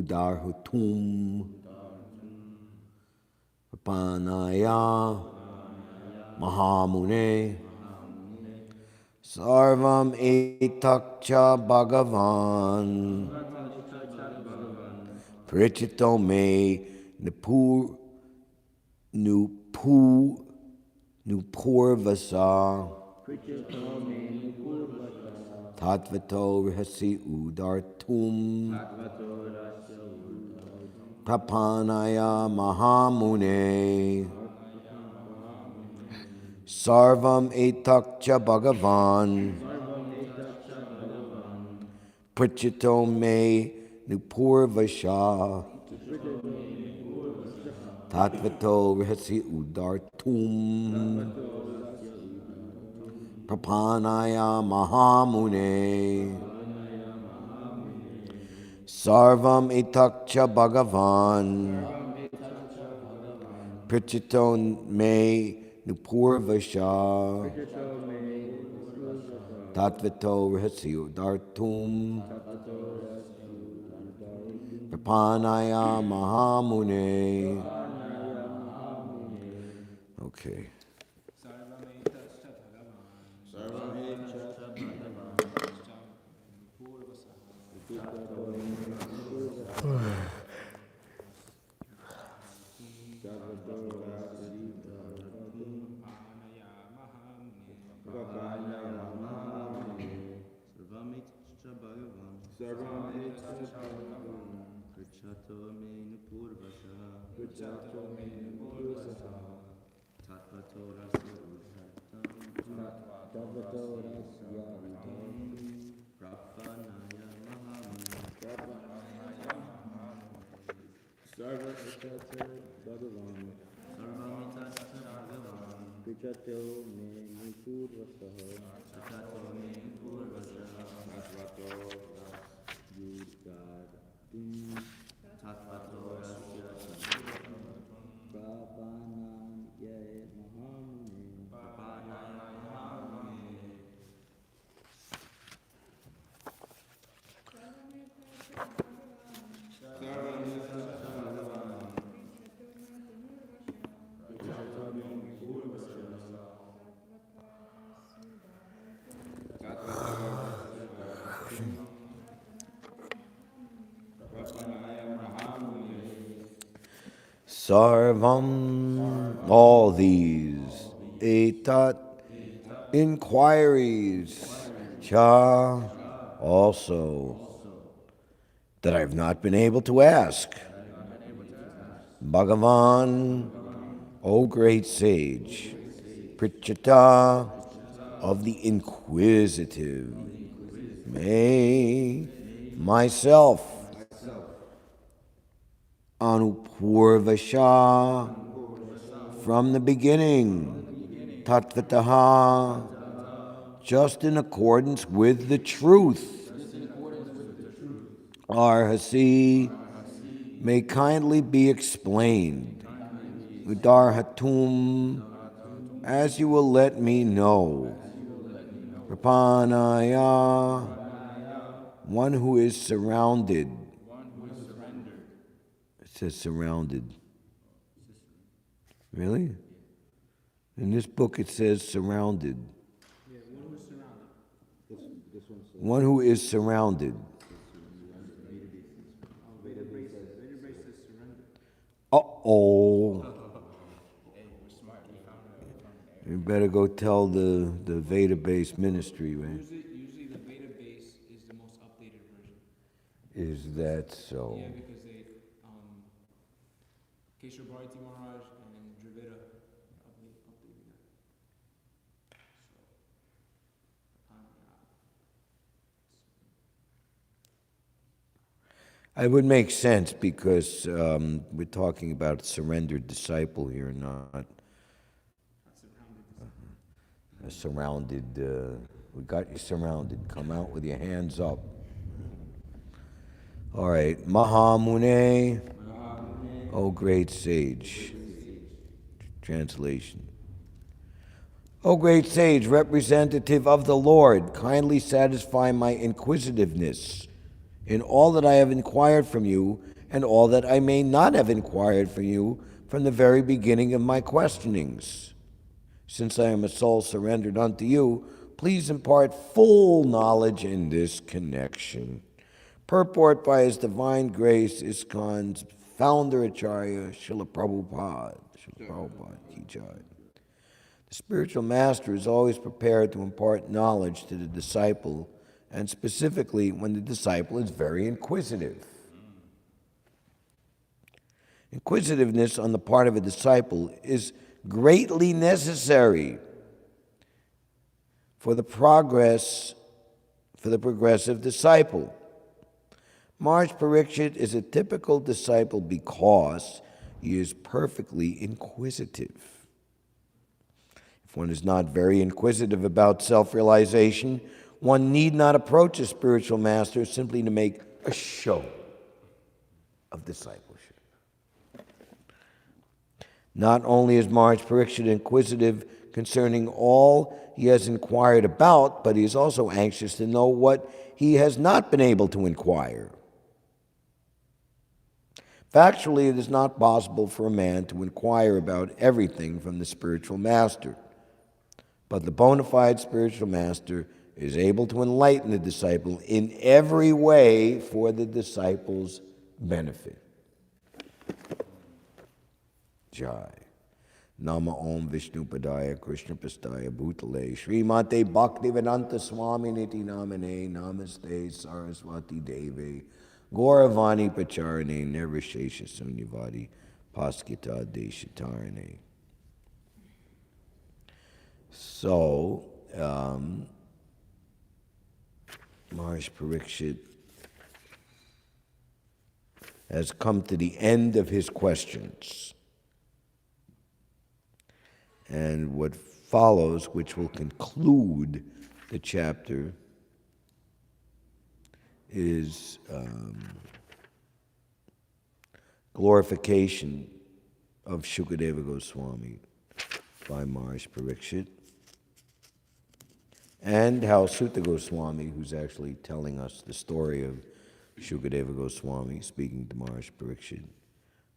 udarhutum Papanaya Mahamune Sarvam etakcha bhagavan Prichito me nupurvasa Tattvato rihasi udartum Prapanaya Mahamune Sarvam etakcha bhagavan Prichito me nupurvasha Tattvato rihasi udartum Prapanaya Mahamune Sarvam etakcha bhagavan Prichito me nupurvasha Tattvato rihasi udartum Prapanaya Mahamune. Okay. Sarvam, all these, etat, inquiries, cha, also, that I have not been able to ask. Bhagavan, O great sage, Prichata, of the inquisitive, may myself, Anupurvasha, from the beginning, Tattvataha, just in accordance with the truth, Arhasi, may kindly be explained, Udarhatum, as you will let me know, Prapanaya, one who is surrounded. It says surrounded. Really? In this book it says surrounded. Yeah, one who is surrounded. One who is surrounded. Veda base says surrender. Uh-oh. You better go tell the Veda-based ministry, right? Usually the Veda base is the most updated version. Is that so? Yeah, because they, Keshav Bharati Maharaj and Dravida updated that. It would make sense because we're talking about surrendered disciple here, not a surrounded. We got you surrounded. Come out with your hands up. All right, Mahamune, O great sage. Translation. O great sage, representative of the Lord, kindly satisfy my inquisitiveness in all that I have inquired from you, and all that I may not have inquired from you from the very beginning of my questionings. Since I am a soul surrendered unto you, please impart full knowledge in this connection. Purport by His Divine Grace, ISKCON's founder Acharya, Srila Prabhupada. Srila Prabhupada Ki Jai. The spiritual master is always prepared to impart knowledge to the disciple, and specifically when the disciple is very inquisitive. Inquisitiveness on the part of a disciple is greatly necessary for the progressive disciple. Maharaj Parikshit is a typical disciple because he is perfectly inquisitive. If one is not very inquisitive about self-realization, one need not approach a spiritual master simply to make a show of discipleship. Not only is Maharaj Parikshit inquisitive concerning all he has inquired about, but he is also anxious to know what he has not been able to inquire. Factually, it is not possible for a man to inquire about everything from the spiritual master, but the bona fide spiritual master is able to enlighten the disciple in every way for the disciple's benefit. Jai. Nama Om Vishnu Padaya Krishna Pastaya Bhutale Śrīmate Bhaktivedanta Swami Niti Namane Namaste Saraswati Deve Gauravani Pacharane Nirvishesha Sunyavadi Paskita Deshatarane. So, Maharaj Parikshit has come to the end of his questions. And what follows, which will conclude the chapter, is glorification of Shukadeva Goswami by Maharaj Parikshit, and how Sutta Goswami, who's actually telling us the story of Shukadeva Goswami, speaking to Maharaj Parikshit,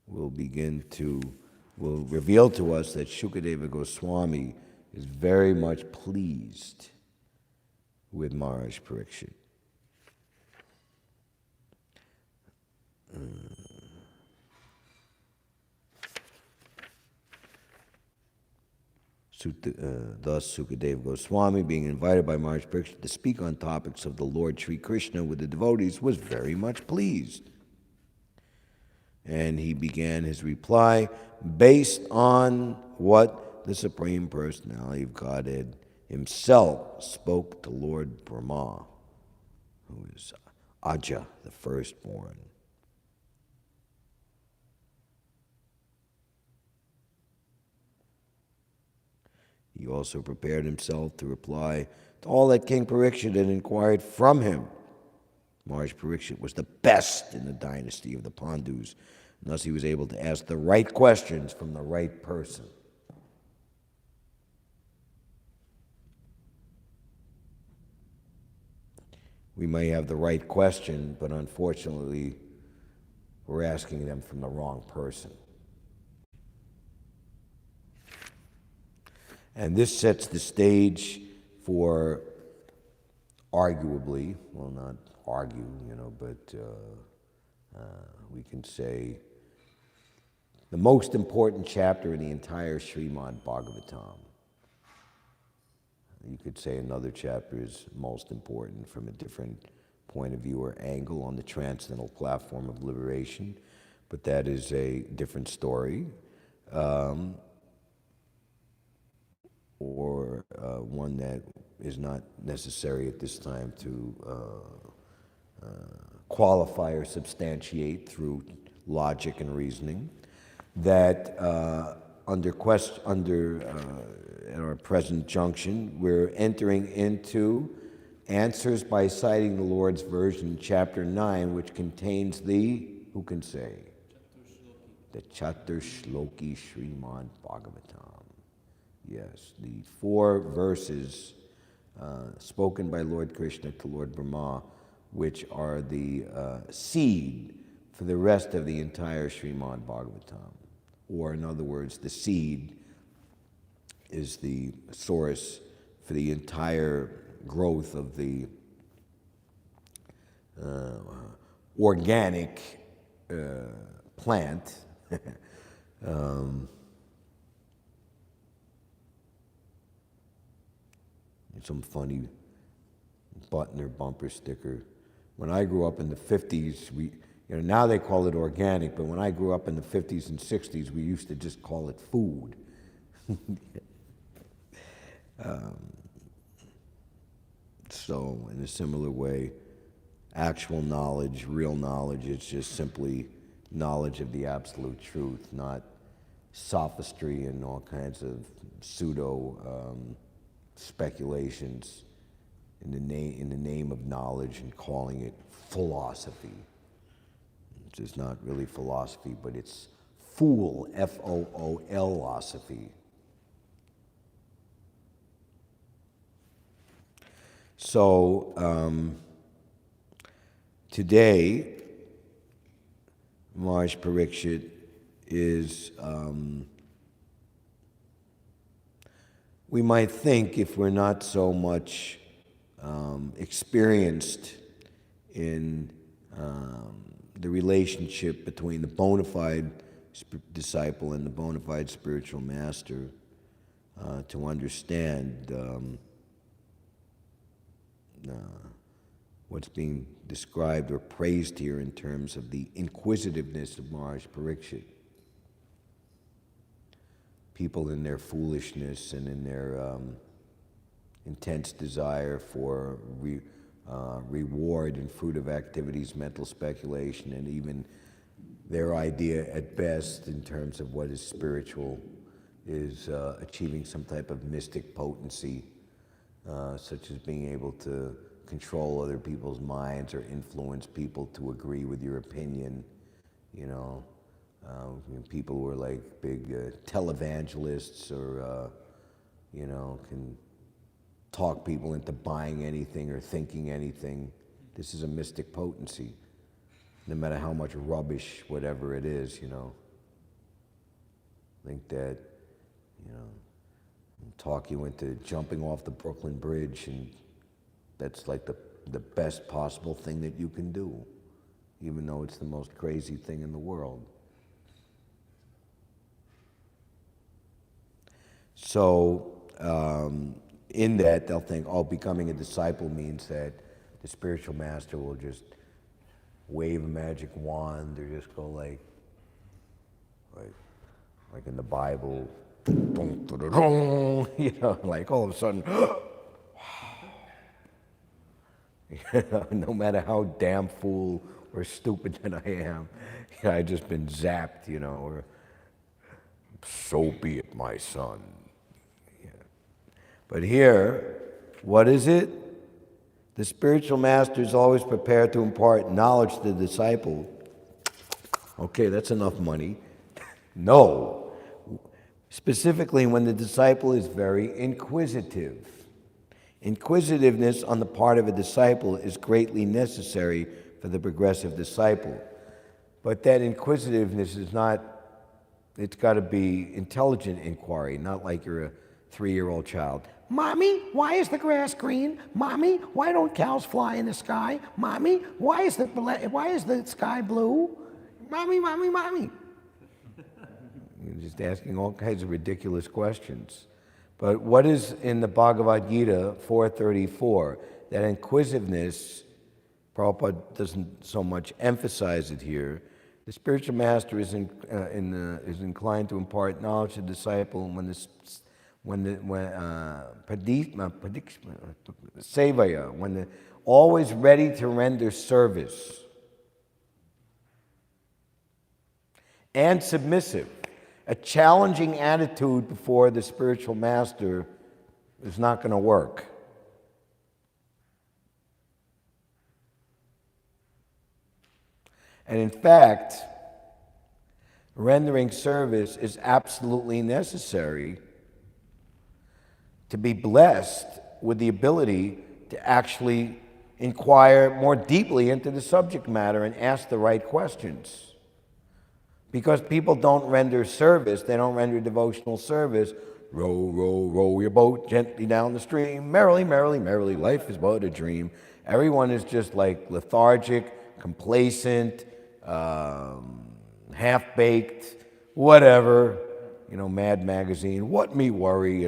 will reveal to us that Shukadeva Goswami is very much pleased with Maharaj Parikshit. Thus, Sukadeva Goswami, being invited by Maharaj Parikshit to speak on topics of the Lord Sri Krishna with the devotees, was very much pleased. And he began his reply based on what the Supreme Personality of Godhead himself spoke to Lord Brahma, who is Aja, the firstborn. He also prepared himself to reply to all that King Parikshit had inquired from him. Maharaj Parikshit was the best in the dynasty of the Pandus, and thus he was able to ask the right questions from the right person. We may have the right question, but unfortunately, we're asking them from the wrong person. And this sets the stage for arguably, well, not argue, but we can say the most important chapter in the entire Śrīmad-Bhāgavatam. You could say another chapter is most important from a different point of view or angle on the transcendental platform of liberation, but that is a different story. Or one that is not necessary at this time to qualify or substantiate through logic and reasoning, that at our present junction, we're entering into answers by citing the Lord's version, chapter 9, which contains who can say? The Chatur Shloki Śrīmad-Bhāgavatam. Yes, the 4 verses spoken by Lord Krishna to Lord Brahma, which are the seed for the rest of the entire Śrīmad-Bhāgavatam. Or in other words, the seed is the source for the entire growth of the organic plant. Some funny button or bumper sticker. When I grew up in the 50s, now they call it organic, but when I grew up in the 50s and 60s, we used to just call it food. So in a similar way, actual knowledge, real knowledge, it's just simply knowledge of the absolute truth, not sophistry and all kinds of pseudo speculations in the name of knowledge and calling it philosophy. It's just not really philosophy, but it's fool, F-O-O-L-osophy. So today, Maharaj Parikshit is, we might think, if we're not so much experienced in the relationship between the bona fide disciple and the bona fide spiritual master, to understand what's being described or praised here in terms of the inquisitiveness of Maharaj Parikshit. People in their foolishness and in their intense desire for reward and fruit of activities, mental speculation, and even their idea at best in terms of what is spiritual is achieving some type of mystic potency, such as being able to control other people's minds or influence people to agree with your opinion, people who are like big televangelists or, can talk people into buying anything or thinking anything. This is a mystic potency, no matter how much rubbish, whatever it is, think that, talk you into jumping off the Brooklyn Bridge, and that's like the best possible thing that you can do, even though it's the most crazy thing in the world. So in that, they'll think, becoming a disciple means that the spiritual master will just wave a magic wand or just go like in the Bible, like all of a sudden, no matter how damn fool or stupid that I am, I just been zapped, or so be it, my son. But here, what is it? The spiritual master is always prepared to impart knowledge to the disciple. Okay, that's enough money. No. Specifically when the disciple is very inquisitive. Inquisitiveness on the part of a disciple is greatly necessary for the progressive disciple. But that inquisitiveness is not, it's got to be intelligent inquiry, not like you're a 3-year-old child. Mommy, why is the grass green? Mommy, why don't cows fly in the sky? Mommy, why is the sky blue? Mommy, mommy, mommy. You're just asking all kinds of ridiculous questions. But what is in the Bhagavad Gita 4:34? That inquisitiveness, Prabhupada doesn't so much emphasize it here. The spiritual master is inclined to impart knowledge to the disciple always ready to render service and submissive. A challenging attitude before the spiritual master is not going to work. And in fact, rendering service is absolutely necessary to be blessed with the ability to actually inquire more deeply into the subject matter and ask the right questions. Because people don't render service, they don't render devotional service. Row, row, row your boat gently down the stream. Merrily, merrily, merrily, life is but a dream. Everyone is just like lethargic, complacent, half-baked, whatever. Mad Magazine, what me worry,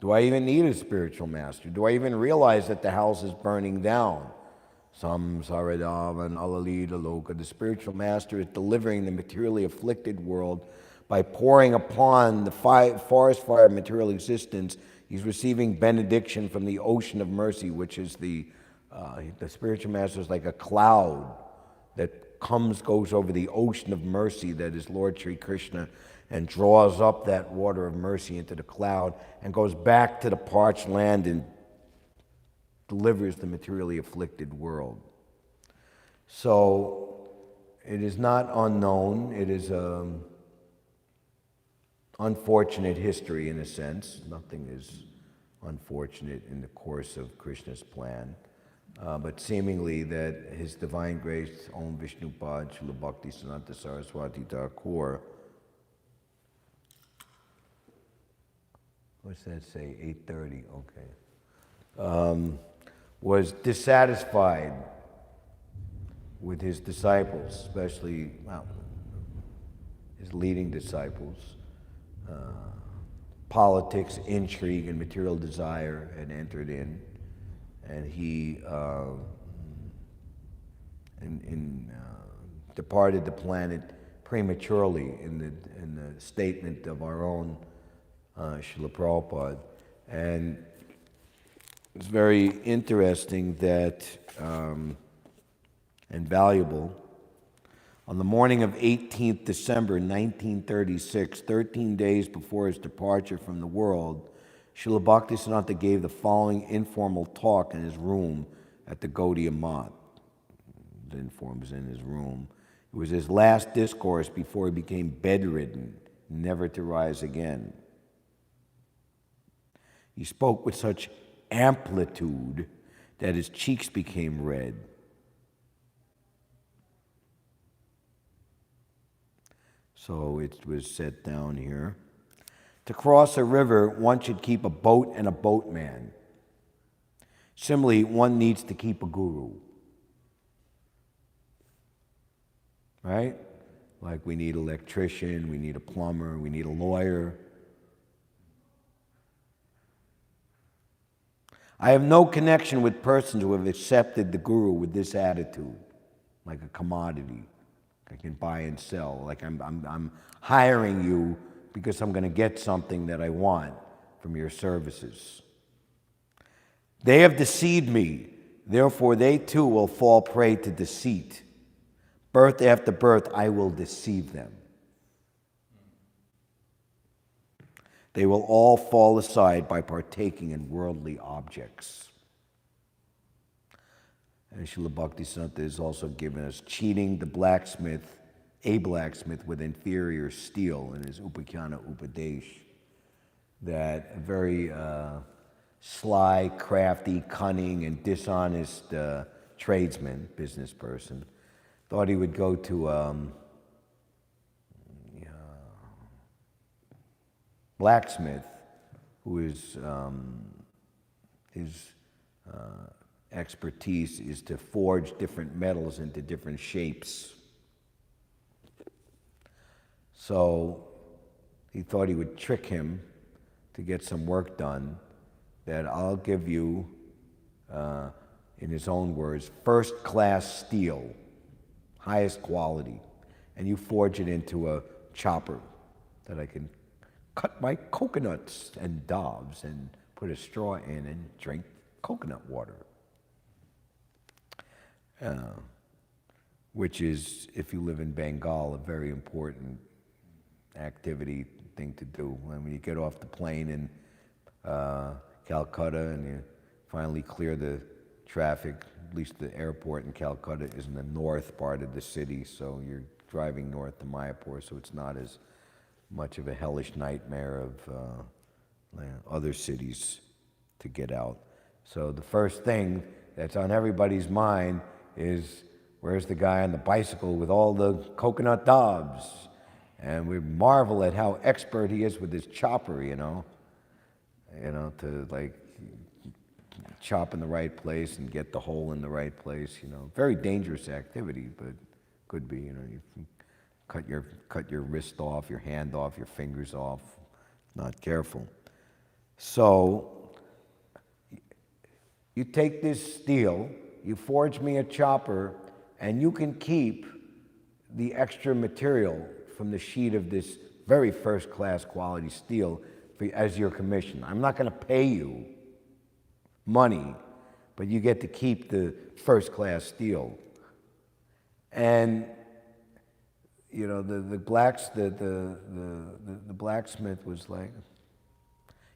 Do I even need a spiritual master? Do I even realize that the house is burning down? Samsaradava and alalita loka. The spiritual master is delivering the materially afflicted world by pouring upon the forest fire of material existence. He's receiving benediction from the ocean of mercy, which is the spiritual master is like a cloud that goes over the ocean of mercy that is Lord Sri Krishna, and draws up that water of mercy into the cloud and goes back to the parched land and delivers the materially afflicted world. So it is not unknown. It is unfortunate history in a sense. Nothing is unfortunate in the course of Krishna's plan. But seemingly that His Divine Grace, Om Vishnupad Srila Bhakti Siddhanta Saraswati Thakur, what's that say? 8:30, okay. Was dissatisfied with his disciples, especially his leading disciples. Politics, intrigue, and material desire had entered in, and he departed the planet prematurely in the statement of our own Srila Prabhupada. And it's very interesting that, and valuable, on the morning of 18th December 1936, 13 days before his departure from the world, Srila Bhaktisiddhanta gave the following informal talk in his room at the Gaudiya Math. The inform was in his room. It was his last discourse before he became bedridden, never to rise again. He spoke with such amplitude that his cheeks became red. So it was set down here. To cross a river, one should keep a boat and a boatman. Similarly, one needs to keep a guru. Right? Like we need an electrician, we need a plumber, we need a lawyer. I have no connection with persons who have accepted the guru with this attitude, like a commodity. I can buy and sell. Like I'm hiring you because I'm going to get something that I want from your services. They have deceived me, therefore they too will fall prey to deceit. Birth after birth, I will deceive them. They will all fall aside by partaking in worldly objects. And Srila Bhaktisiddhanta has also given us cheating a blacksmith with inferior steel in his Upakhana Upadesh, that a very sly, crafty, cunning, and dishonest tradesman, business person, thought he would go to blacksmith, who is his expertise is to forge different metals into different shapes. So he thought he would trick him to get some work done, that I'll give you, in his own words, first-class steel, highest quality, and you forge it into a chopper that I can cut my coconuts and daubs and put a straw in and drink coconut water. Which is, if you live in Bengal, a very important activity, thing to do. When you get off the plane in Calcutta and you finally clear the traffic, at least the airport in Calcutta is in the north part of the city, so you're driving north to Mayapur, so it's not as much of a hellish nightmare of other cities to get out. So the first thing that's on everybody's mind is, where's the guy on the bicycle with all the coconut dobs? And we marvel at how expert he is with his chopper, to like chop in the right place and get the hole in the right place, Very dangerous activity, but could be, you can cut your wrist off, your hand off, your fingers off, not careful. So you take this steel, you forge me a chopper, and you can keep the extra material from the sheet of this very first-class quality steel as your commission. I'm not going to pay you money, but you get to keep the first-class steel. And the blacksmith was like,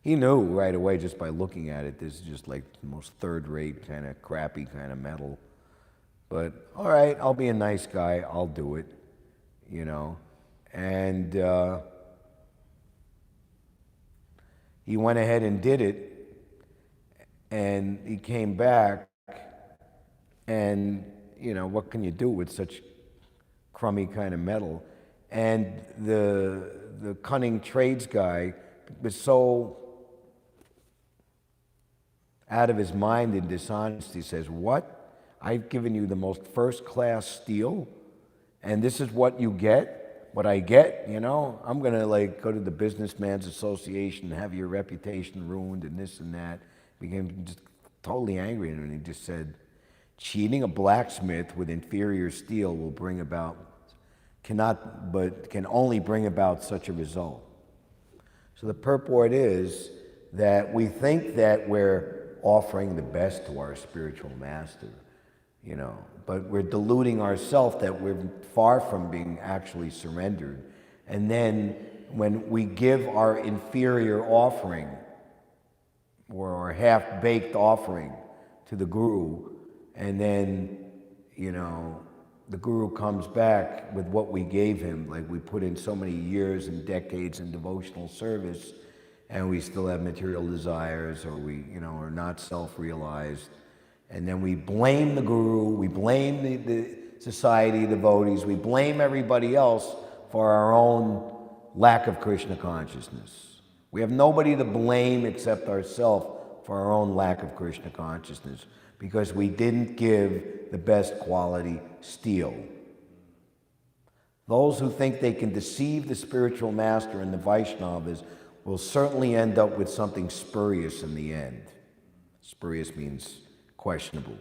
he knew right away just by looking at it, this is just like the most third-rate kind of crappy kind of metal. But all right, I'll be a nice guy, I'll do it, And he went ahead and did it, and he came back, and what can you do with such crummy kind of metal? And the cunning trades guy was so out of his mind in dishonesty, says, "What? I've given you the most first-class steel, and this is what you get? What I get? I'm going to go to the Businessman's Association and have your reputation ruined and this and that." Became just totally angry, and he just said, "Cheating a blacksmith with inferior steel can only bring about such a result." So the purport is that we think that we're offering the best to our spiritual master, but we're deluding ourselves that we're far from being actually surrendered. And then when we give our inferior offering or our half-baked offering to the Guru, and then, the Guru comes back with what we gave him, like we put in so many years and decades in devotional service, and we still have material desires, or we, are not self-realized. And then we blame the Guru, we blame the society, the devotees, we blame everybody else for our own lack of Krishna consciousness. We have nobody to blame except ourselves for our own lack of Krishna consciousness, because we didn't give the best quality steel. Those who think they can deceive the spiritual master and the Vaishnavas will certainly end up with something spurious in the end. Spurious means questionable.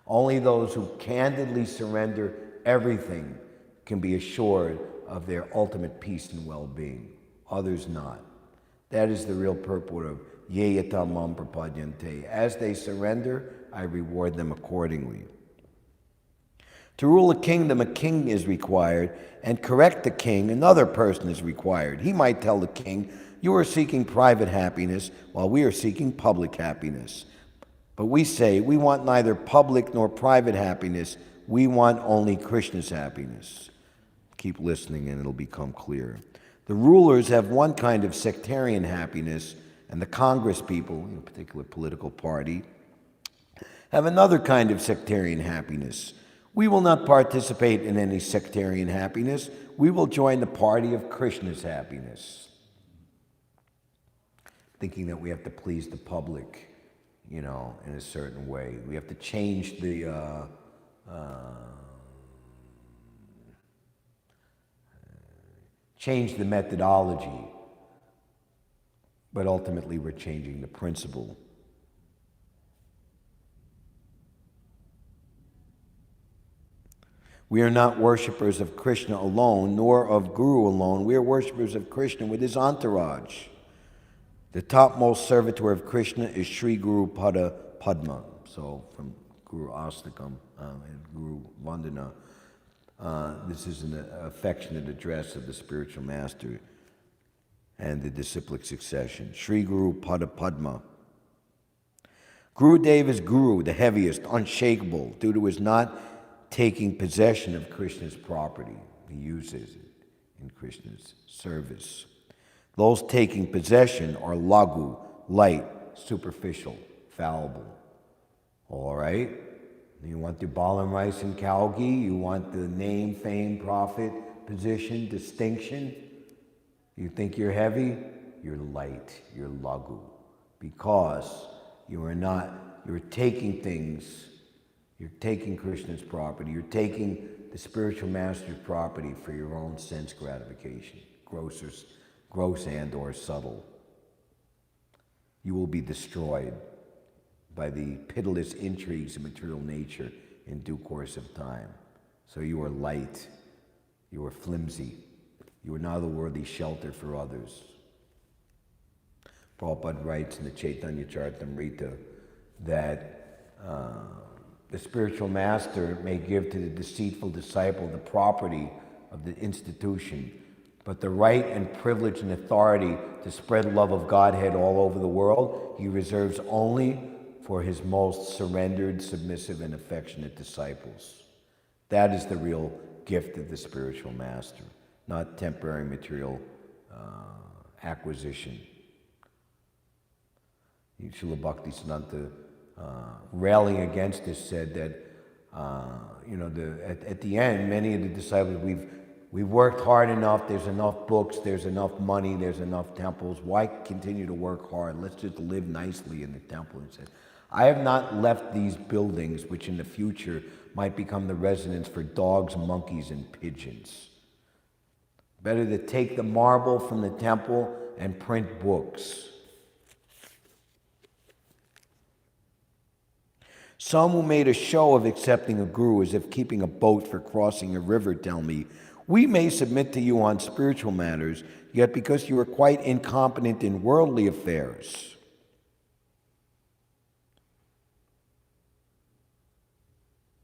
Only those who candidly surrender everything can be assured of their ultimate peace and well-being. Others not. That is the real purport of Yeyata Mam Prapadyante. As they surrender, I reward them accordingly. To rule a kingdom, a king is required, and correct the king, another person is required. He might tell the king, "You are seeking private happiness, while we are seeking public happiness." But we say, we want neither public nor private happiness. We want only Krishna's happiness. Keep listening and it'll become clear. The rulers have one kind of sectarian happiness, and the Congress people, in a particular political party, have another kind of sectarian happiness. We will not participate in any sectarian happiness. We will join the party of Krishna's happiness. Thinking that we have to please the public, in a certain way. We have to change the methodology, but ultimately we're changing the principle. We are not worshippers of Krishna alone, nor of Guru alone. We are worshippers of Krishna with his entourage. The topmost servitor of Krishna is Sri Guru Pada Padma. So from Guru Astakam and Guru Vandana, this is an affectionate address of the spiritual master and the disciplic succession. Sri Guru Pada Padma. Gurudev is Guru, the heaviest, unshakable, due to his not taking possession of Krishna's property. He uses it in Krishna's service. Those taking possession are lagu, light, superficial, fallible. All right? You want the balam rice and kalgi? You want the name, fame, profit, position, distinction? You think you're heavy? You're light, you're lagu. Because you're taking things, you're taking Krishna's property, you're taking the spiritual master's property for your own sense gratification, gross and or subtle. You will be destroyed by the pitiless intrigues of material nature in due course of time. So you are light, you are flimsy, you are not a worthy shelter for others. Prabhupada writes in the Chaitanya Charitamrita that the spiritual master may give to the deceitful disciple the property of the institution, but the right and privilege and authority to spread love of Godhead all over the world, he reserves only for his most surrendered, submissive, and affectionate disciples. That is the real gift of the spiritual master, not temporary material acquisition. Srila Bhaktisiddhanta, railing against this, said that at the end, many of the disciples, we've worked hard enough. There's enough books. There's enough money. There's enough temples. Why continue to work hard? Let's just live nicely in the temple. He said, I have not left these buildings, which in the future might become the residence for dogs, monkeys, and pigeons. Better to take the marble from the temple and print books. Some who made a show of accepting a guru as if keeping a boat for crossing a river tell me, we may submit to you on spiritual matters, yet because you are quite incompetent in worldly affairs.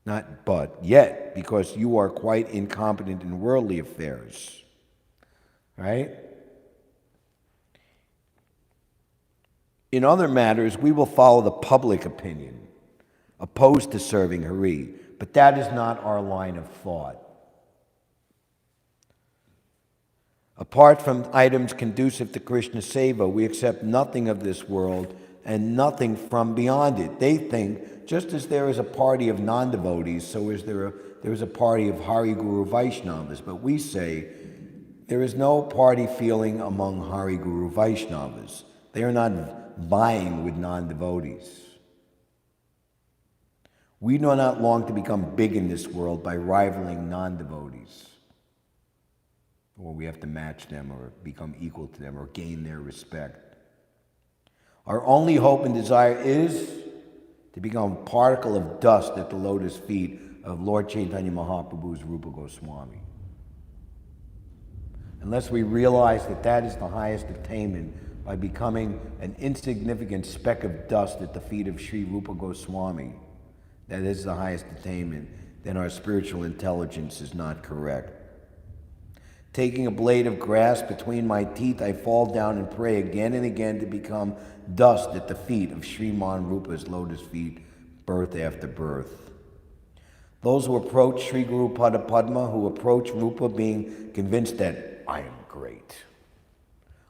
Not but, yet, because you are quite incompetent in worldly affairs. Right? In other matters, we will follow the public opinion, opposed to serving Hari, but that is not our line of thought. Apart from items conducive to Krishna Seva, we accept nothing of this world and nothing from beyond it. They think, just as there is a party of non-devotees, so is there is a party of Hari Guru Vaishnavas. But we say, there is no party feeling among Hari Guru Vaishnavas. They are not vying with non-devotees. We do not long to become big in this world by rivaling non-devotees, or we have to match them or become equal to them or gain their respect. Our only hope and desire is to become a particle of dust at the lotus feet of Lord Chaitanya Mahaprabhu's Rupa Goswami. Unless we realize that that is the highest attainment by becoming an insignificant speck of dust at the feet of Sri Rupa Goswami, that is the highest attainment, then our spiritual intelligence is not correct. Taking a blade of grass between my teeth, I fall down and pray again and again to become dust at the feet of Sriman Rupa's lotus feet, birth after birth. Those who approach Sri Guru Pada Padma, who approach Rupa being convinced that I am great.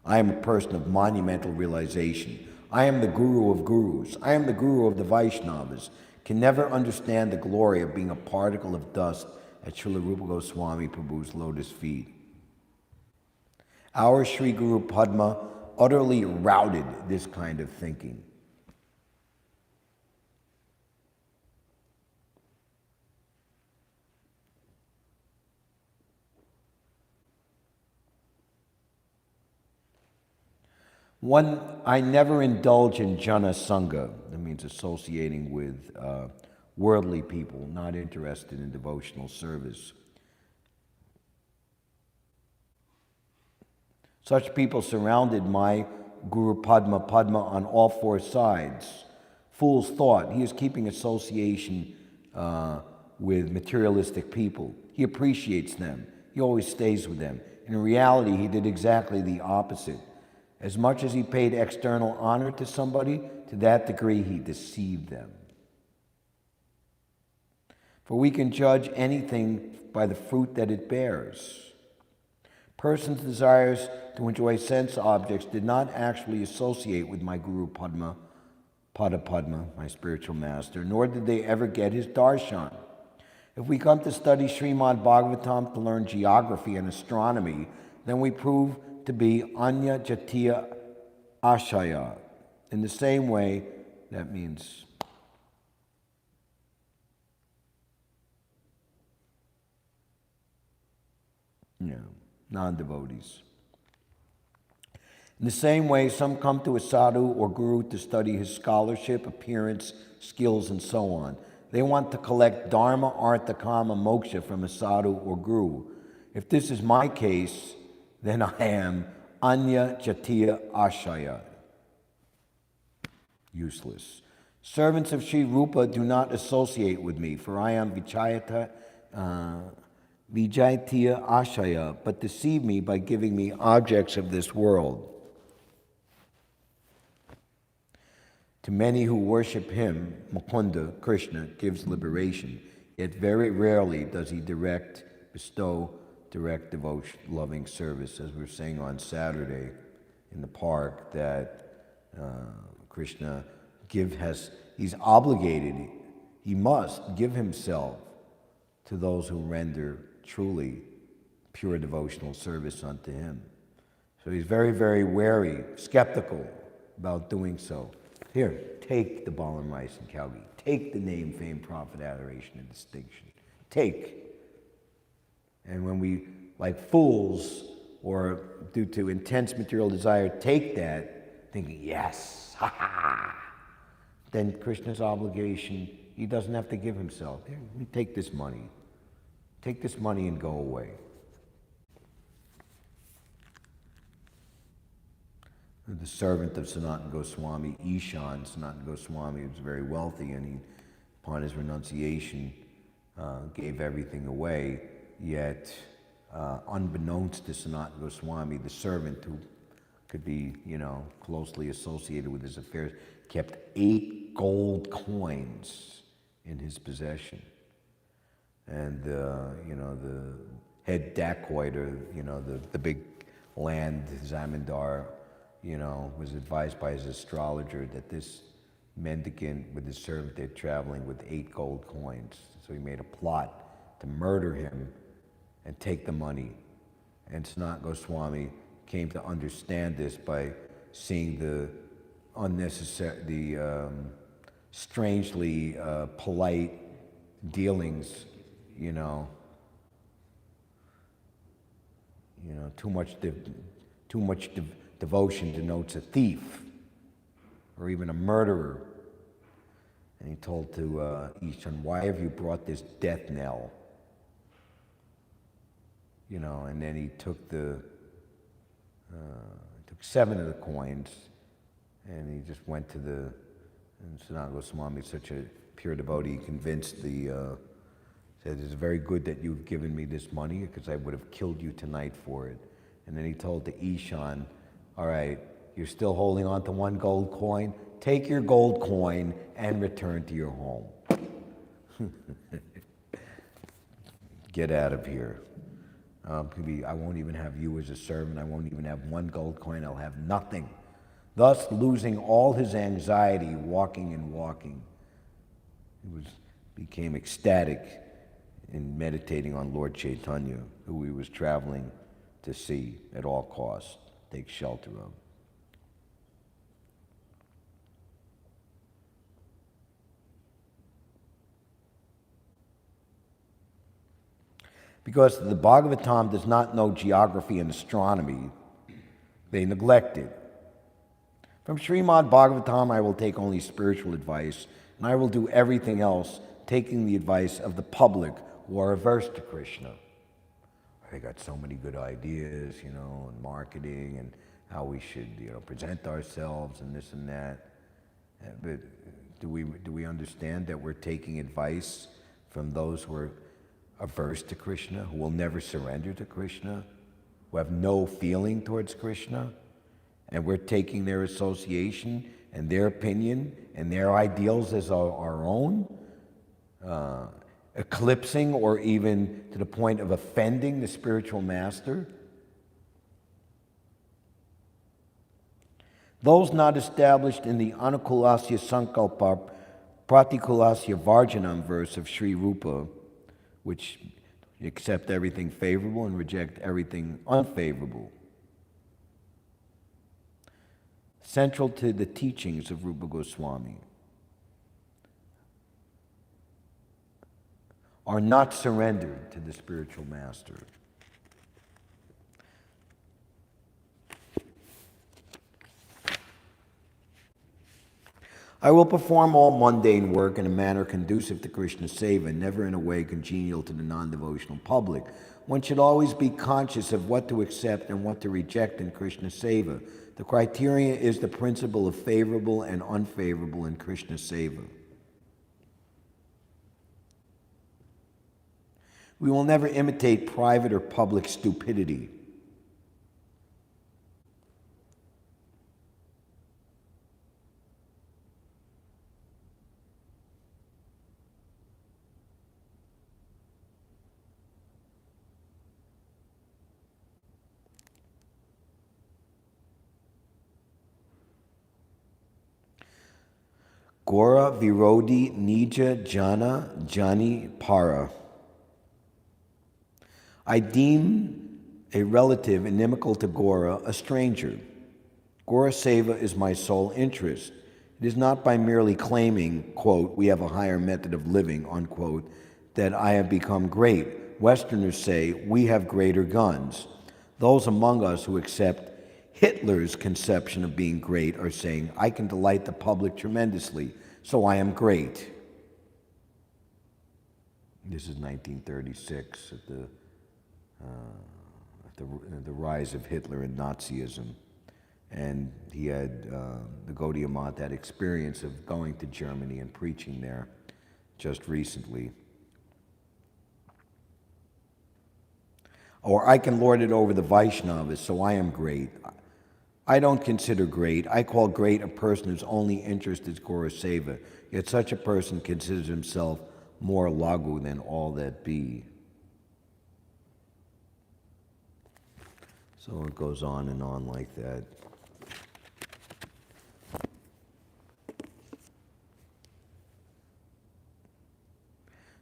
I am a person of monumental realization. I am the Guru of Gurus. I am the Guru of the Vaishnavas, can never understand the glory of being a particle of dust at Srila Rupa Goswami Prabhu's lotus feet. Our Sri Guru Padma utterly routed this kind of thinking. I never indulge in jana sangha. That means associating with worldly people, not interested in devotional service. Such people surrounded my Guru Padma on all four sides. Fool's thought, he is keeping association with materialistic people. He appreciates them. He always stays with them. In reality, he did exactly the opposite. As much as he paid external honor to somebody, to that degree he deceived them. For we can judge anything by the fruit that it bears. Persons' desires to enjoy sense objects did not actually associate with my Guru Pada Padma, my spiritual master, nor did they ever get his darshan. If we come to study Śrīmad-Bhāgavatam to learn geography and astronomy, then we prove to be Anya Jatiya Ashaya. In the same way, that means non-devotees. In the same way, some come to a sadhu or guru to study his scholarship, appearance, skills, and so on. They want to collect dharma, artha, kama, moksha from a sadhu or guru. If this is my case, then I am anya jatiya ashaya, useless. Servants of Sri Rupa do not associate with me, for I am vijayatiya ashaya, but deceive me by giving me objects of this world. To many who worship him, Mukunda, Krishna, gives liberation, yet very rarely does he bestow direct devotion, loving service, as we were saying on Saturday in the park, that Krishna he's obligated, he must give himself to those who render truly pure devotional service unto him. So he's very, very wary, skeptical about doing so. Here, take the Balam rice and cow ghee. Take the name, fame, profit, adoration, and distinction. Take. And when we, like fools, or due to intense material desire, take that, thinking, yes, ha ha, then Krishna's obligation, he doesn't have to give himself. Here, let me take this money. Take this money and go away. The servant of Sanatana Goswami, Ishan, Sanatana Goswami, was very wealthy, and he, upon his renunciation, gave everything away. Yet, unbeknownst to Sanatana Goswami, the servant, who could be, closely associated with his affairs, kept 8 gold coins in his possession. And, the head dacoit, or, the big land zamindar, was advised by his astrologer that this mendicant with his servant, they're traveling with 8 gold coins. So he made a plot to murder him and take the money. And Sanatana Goswami came to understand this by seeing the strangely polite dealings, too much devotion denotes a thief or even a murderer. And he told to Ishan, why have you brought this death knell? And then he took took 7 of the coins, and he just went to and Sanatana Goswami, such a pure devotee, he convinced said, it's very good that you've given me this money, because I would have killed you tonight for it. And then he told to Ishan, all right, you're still holding on to 1 gold coin? Take your gold coin and return to your home. Get out of here. I won't even have you as a servant. I won't even have 1 gold coin. I'll have nothing. Thus, losing all his anxiety, walking and walking, he became ecstatic in meditating on Lord Chaitanya, who he was traveling to see at all costs, take shelter of. Because the Bhagavatam does not know geography and astronomy, they neglect it. From Śrīmad-Bhāgavatam, I will take only spiritual advice, and I will do everything else, taking the advice of the public who are averse to Krishna. They got so many good ideas, and marketing, and how we should, present ourselves, and this and that. But do we understand that we're taking advice from those who are averse to Krishna, who will never surrender to Krishna, who have no feeling towards Krishna, and we're taking their association and their opinion and their ideals as our own? eclipsing or even to the point of offending the spiritual master? Those not established in the Anukulasya Sankalpa Pratikulasya Varjanam verse of Sri Rupa, which accept everything favorable and reject everything unfavorable, central to the teachings of Rupa Goswami, are not surrendered to the spiritual master. I will perform all mundane work in a manner conducive to Krishna Seva, never in a way congenial to the non-devotional public. One should always be conscious of what to accept and what to reject in Krishna Seva. The criteria is the principle of favorable and unfavorable in Krishna Seva. We will never imitate private or public stupidity. Gora Virodi Nija Jana Jani Para. I deem a relative inimical to Gora a stranger. Gora Seva is my sole interest. It is not by merely claiming, quote, we have a higher method of living, unquote, that I have become great. Westerners say we have greater guns. Those among us who accept Hitler's conception of being great are saying, I can delight the public tremendously, so I am great. This is 1936 at the rise of Hitler and Nazism. And he had, the Gaudiya Math had experience of going to Germany and preaching there just recently. Or I can lord it over the Vaishnavas, so I am great. I don't consider great. I call great a person whose only interest is Gora Seva. Yet such a person considers himself more lagu than all that be. So it goes on and on like that.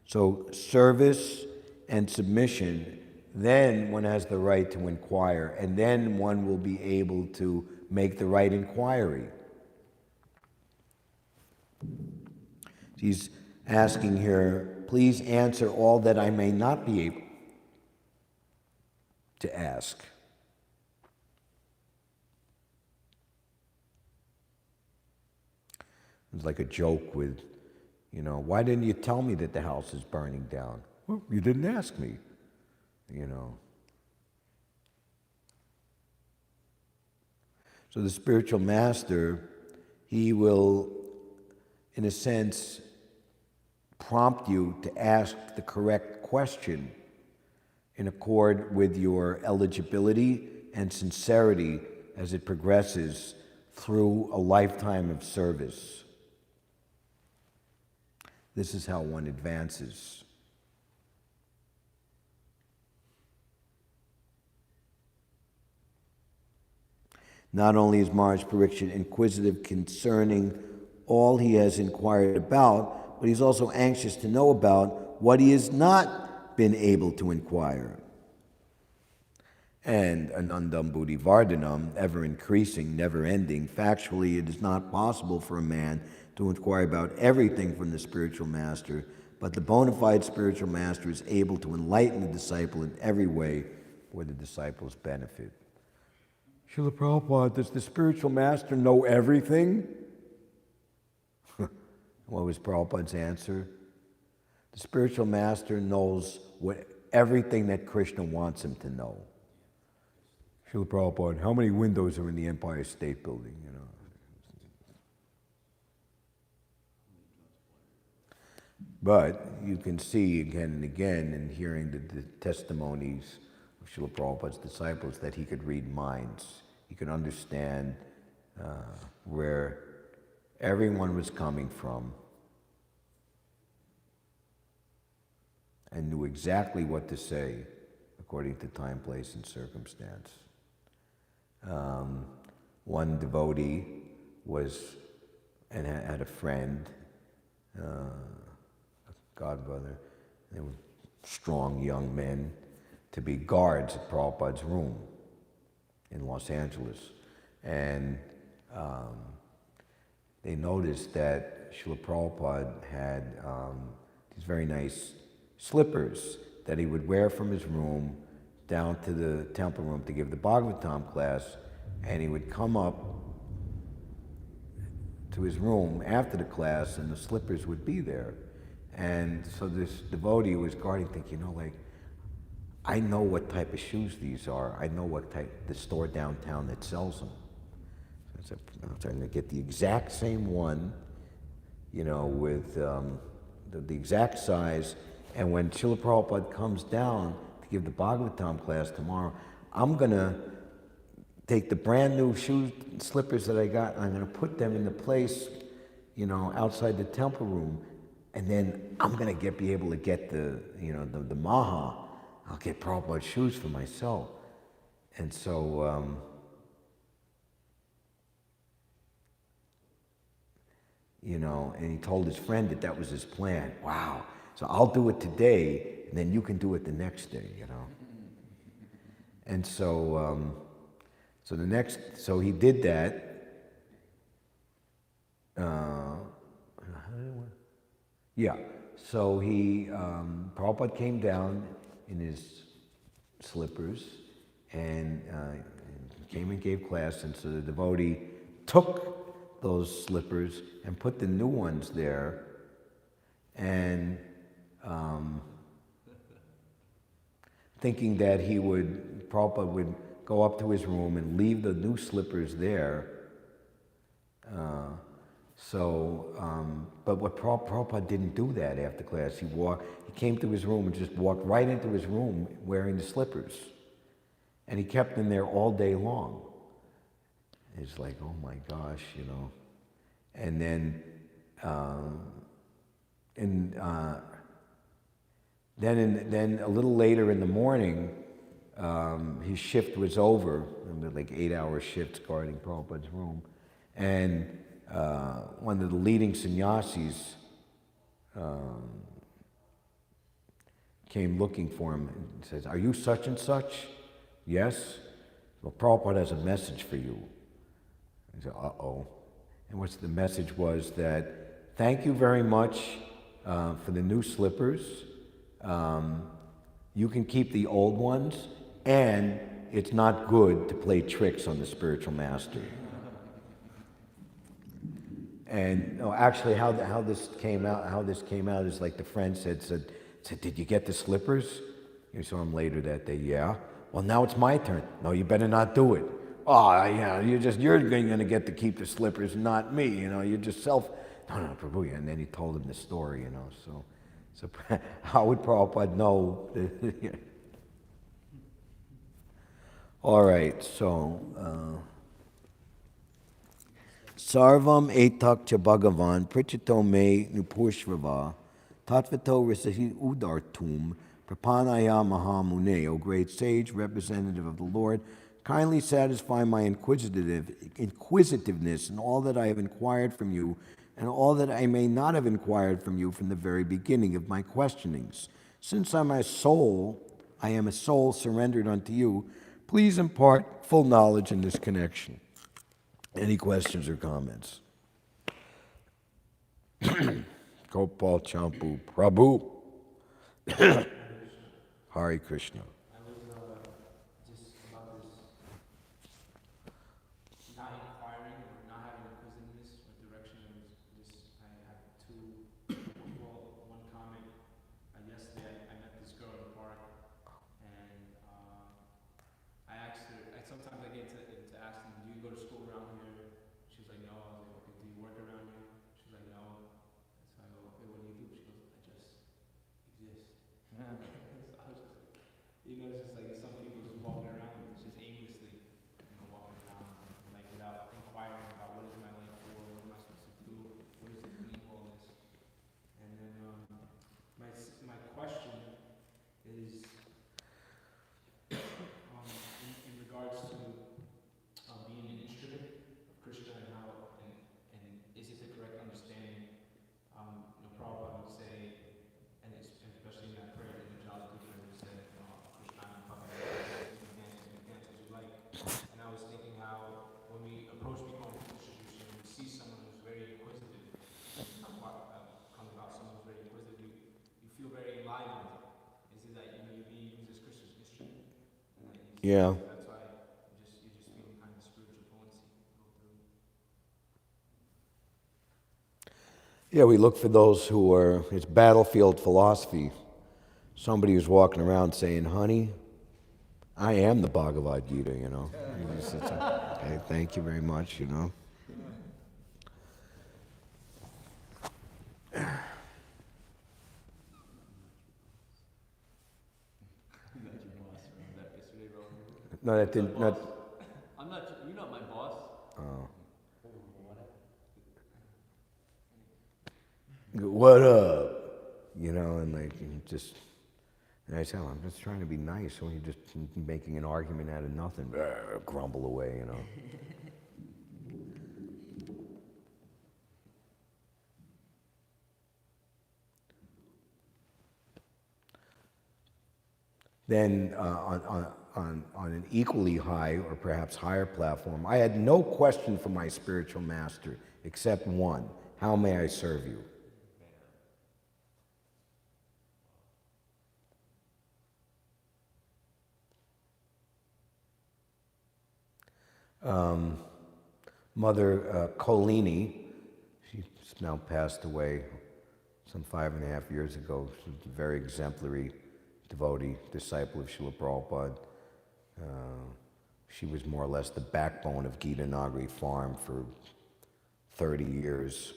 So service and submission, then one has the right to inquire, and then one will be able to make the right inquiry. He's asking here, please answer all that I may not be able to ask. It's like a joke with, why didn't you tell me that the house is burning down? Well, you didn't ask me. So the spiritual master, he will, in a sense, prompt you to ask the correct question in accord with your eligibility and sincerity as it progresses through a lifetime of service. This is how one advances. Not only is Maharaj Parikshit inquisitive concerning all he has inquired about, but he's also anxious to know about what he has not been able to inquire. And Anandam Buddhi Vardhanam, ever increasing, never ending, factually it is not possible for a man to inquire about everything from the spiritual master, but the bona fide spiritual master is able to enlighten the disciple in every way for the disciple's benefit. Srila Prabhupada, does the spiritual master know everything? What was Prabhupada's answer? The spiritual master knows everything that Krishna wants him to know. Srila Prabhupada, how many windows are in the Empire State Building? But you can see again and again in hearing the testimonies of Srila Prabhupada's disciples that he could read minds. He could understand where everyone was coming from. and knew exactly what to say according to time, place, and circumstance. One devotee had a friend, a godbrother, and they were strong young men, to be guards at Prabhupada's room in Los Angeles. And they noticed that Srila Prabhupada had these very nice slippers that he would wear from his room down to the temple room to give the Bhagavatam class, and he would come up to his room after the class and the slippers would be there. And so this devotee was guarding, thinking, I know what type of shoes these are. I know what type, the store downtown that sells them. So I'm trying to get the exact same one, with the exact size. And when Srila Prabhupada comes down to give the Bhagavatam class tomorrow, I'm going to take the brand new slippers that I got, and I'm going to put them in the place, outside the temple room. And then I'm going to be able to get the Maha. I'll get Prabhupada's shoes for myself. And so, and he told his friend that was his plan. Wow. So I'll do it today, and then you can do it the next day, And so, so he did that. So Prabhupada came down in his slippers and came and gave class, and so the devotee took those slippers and put the new ones there, and thinking that Prabhupada would go up to his room and leave the new slippers there. But what Prabhupada didn't do that after class. He came to his room and just walked right into his room wearing the slippers. And he kept them there all day long. It's like, oh my gosh, And then, then a little later in the morning, his shift was over, like 8-hour shifts guarding Prabhupada's room. And one of the leading sannyasis came looking for him and says, "Are you such and such?" "Yes." "Well, Prabhupada has a message for you." He said, "Uh-oh." And what the message was that, "Thank you very much for the new slippers. You can keep the old ones, and it's not good to play tricks on the spiritual master." And actually, how this came out is like the friend said, "Did you get the slippers?" You saw him later that day. "Yeah." "Well, now it's my turn." "No, you better not do it." "Oh, yeah, you're going to get to keep the slippers, not me. You're just No, Prabhu. And then he told him the story. So how would Prabhupada know? All right, so. Sarvam etak cha bhagavan prichito me nupushvava tattvato risahi udartum prapanaya mahamune. O great sage, representative of the Lord, kindly satisfy my inquisitiveness in all that I have inquired from you, and all that I may not have inquired from you from the very beginning of my questionings. Since I am a soul surrendered unto you, please impart full knowledge in this connection. Any questions or comments? Gopal Champu Prabhu. Hare Krishna. I was just about this not inquiring or not having inquisitiveness or direction. I have one comment. Yesterday I met this girl in the park, and I asked her. Sometimes I get into asking, "Do you go to school around here?" She was like, "No." I was like, "Okay, do you work around here?" She was like, "No." So I go, "Okay, what do you do?" She goes, "I just exist." So I was just, Yeah. That's why you just feel kind of spiritual fluency go through. Yeah, we look for those who are, it's battlefield philosophy. Somebody who's walking around saying, honey, I am the Bhagavad Gita, you know. Okay, thank you very much, you know. I'm not your boss. Remember that yesterday, Roman? No, that didn't, not, I'm not. You're not my boss. oh. What up? You know, and like, just, and I tell him, I'm just trying to be nice, when you're just making an argument out of nothing, grumble away, you know. Then on an equally high or perhaps higher platform, I had no question for my spiritual master except one: how may I serve you? Mother Colini, she's now passed away some 5.5 years ago. She was a very exemplary devotee, disciple of Srila Prabhupada. She was more or less the backbone of Gita Nagari Farm for 30 years.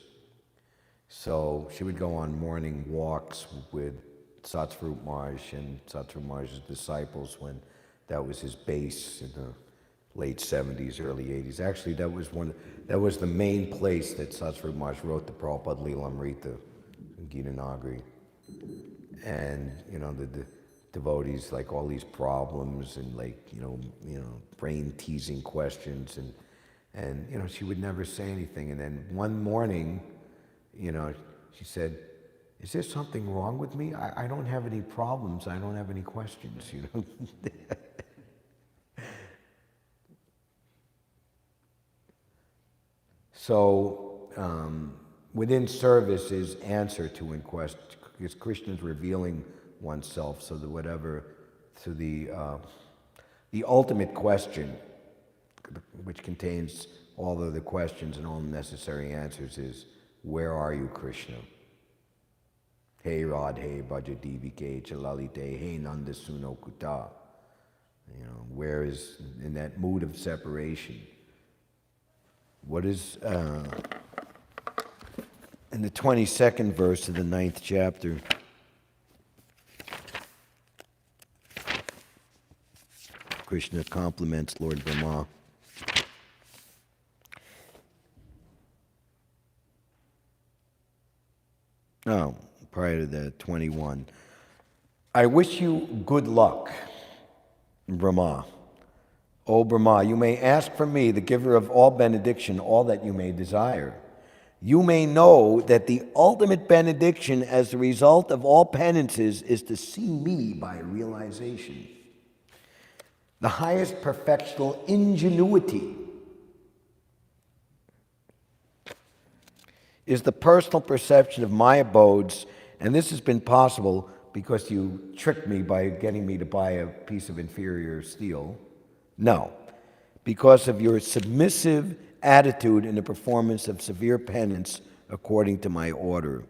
So she would go on morning walks with Satsvarup Maharaj and Satsvarup Maharaj's disciples when that was his base in the late 70s, early 80s. Actually, that was the main place that Satsvarup Maharaj wrote the Prabhupada Leelamrita in Gita Nagari. And, you know, the devotees, like all these problems and like, you know, brain-teasing questions and, you know, she would never say anything. And then one morning, you know, she said, is there something wrong with me? I don't have any problems. I don't have any questions, you know. So within service is answer to inquest, because Krishna is revealing oneself, so that whatever, to the ultimate question, which contains all of the questions and all the necessary answers, is, where are you, Krishna? Hey Radhe Bhaja Devike Chalalite Hey Nanda Suno Kuta. You know, where is, in that mood of separation, what is, in the 22nd verse of the 9th chapter, Krishna compliments Lord Brahma. Oh, prior to that, 21. I wish you good luck, Brahma. O Brahma, you may ask from me, the giver of all benediction, all that you may desire. You may know that the ultimate benediction as the result of all penances is to see me by realization. The highest perfectional ingenuity is the personal perception of my abodes, and this has been possible because you tricked me by getting me to buy a piece of inferior steel. No, because of your submissive attitude in the performance of severe penance according to my order.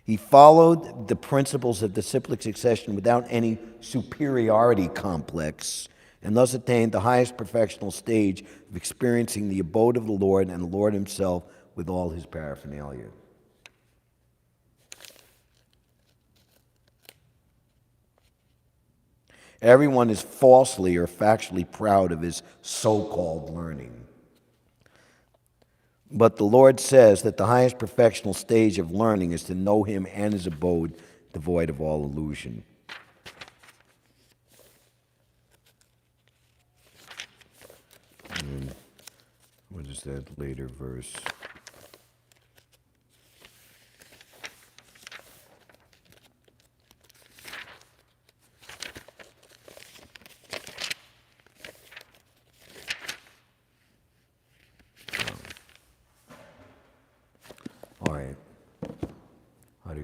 He followed the principles of disciplic succession without any superiority complex, and thus attained the highest perfectional stage of experiencing the abode of the Lord and the Lord himself with all his paraphernalia. Everyone is falsely or factually proud of his so-called learning. But the Lord says that the highest perfectional stage of learning is to know him and his abode, devoid of all illusion. And what is that later verse?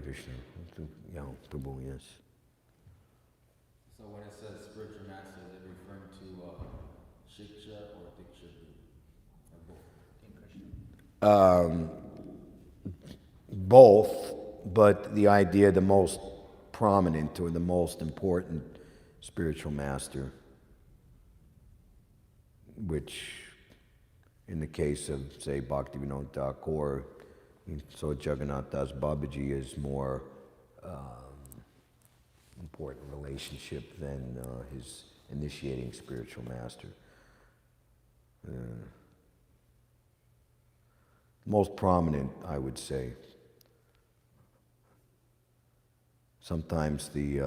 Krishna. Prabhu, yes. So when it says spiritual master, is it referring to Shiksha or Diksha Guru? Or both? Both, but the idea, the most prominent or the most important spiritual master, which in the case of, say, Bhaktivinoda Thakur, so Jagannath Das Babaji is more important relationship than his initiating spiritual master. Most prominent, I would say. Sometimes the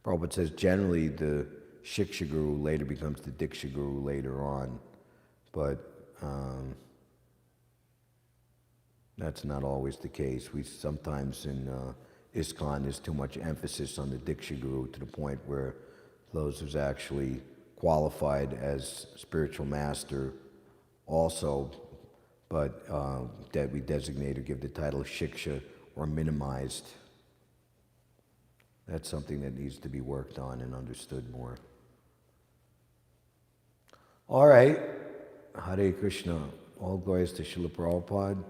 Prabhupada says generally the Shiksha Guru later becomes the Diksha Guru later on, but that's not always the case. We sometimes in ISKCON there's too much emphasis on the Diksha Guru to the point where those who's actually qualified as spiritual master also, but that we designate or give the title Shiksha or minimized. That's something that needs to be worked on and understood more. All right. Hare Krishna. All glories to Srila Prabhupada.